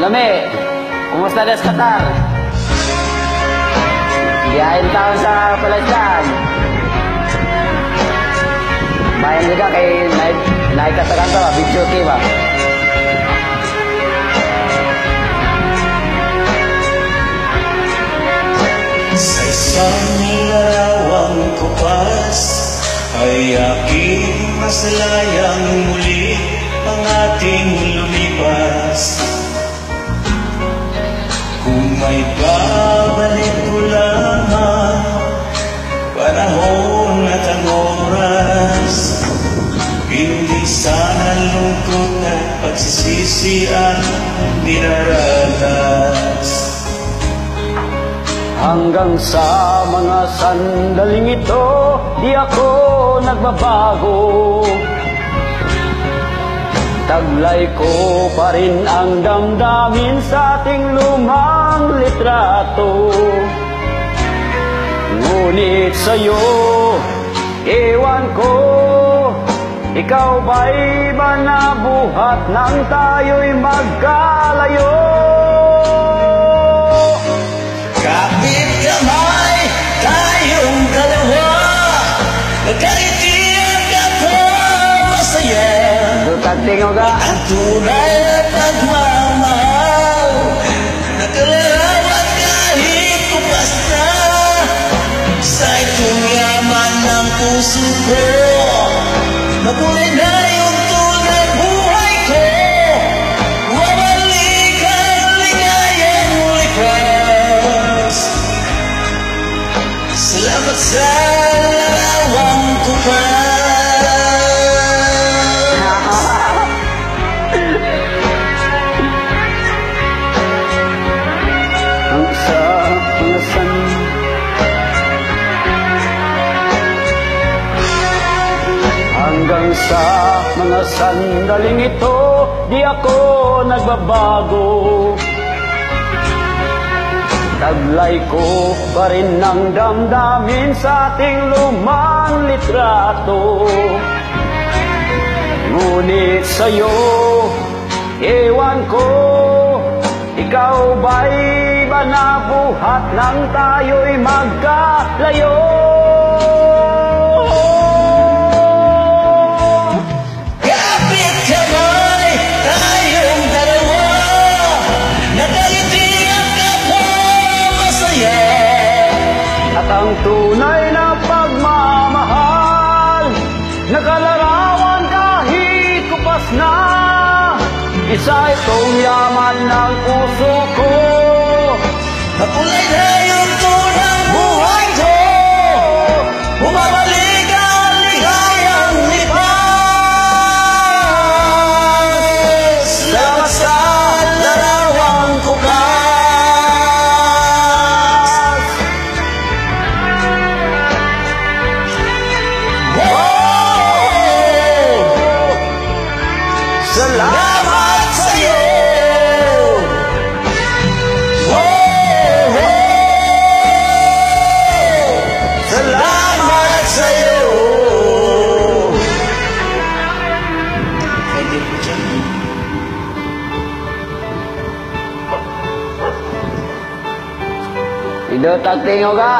Lami, kumusta na sa Qatar? Biyahin taon sa Palasyan. Bayan juga kay naik katakan to, video kay ba? Sa isang larawang kupas ay aking masalayang muli ang ating lumipas. Kung may babalik ko lamang panahon at ang oras, hindi sana lungkot at pagsisisi ang dinaranas. Hanggang sa mga sandaling ito, di ako nagbabago. Taglay ko pa rin ang damdamin sa ating lumang litrato. Ngunit sa'yo, ewan ko, ikaw ba'y ba nabuhat nang tayo'y magkalayo? Kapit kamay, tayong dalawa, nagkaitiyan ka pa masaya. Dutakting ka. Ang tunay na pagmamahal, nakalawat kahit kupas na. Sa itong yaman ng puso ko, makulay na yung tunay buhay ko. Wabalik ang ligayang lipas. Salamat sa larawang kupas. Hanggang sa mga sandaling ito, di ako nagbabago. Taglay ko pa rin ang damdamin sa ating lumang litrato. Ngunit sa'yo, ewan ko, ikaw ba'y ba nabuhat nang tayo'y magkalayo? Kapit kamay, tayong dalawa, nagkaitiyan ka pa masaya. At ang tunay na pagmamahal, nakalarawan kahit kupas na. Isa itong yaman ng puso ko, Makulay na yung tunang buhay ko. Bumabalik ang ligayang lipas. Salamat sa larawang kupas. Wow! Salamat sa'yo. Salamat sa'yo. Pwede po dyan. Dutakting ka.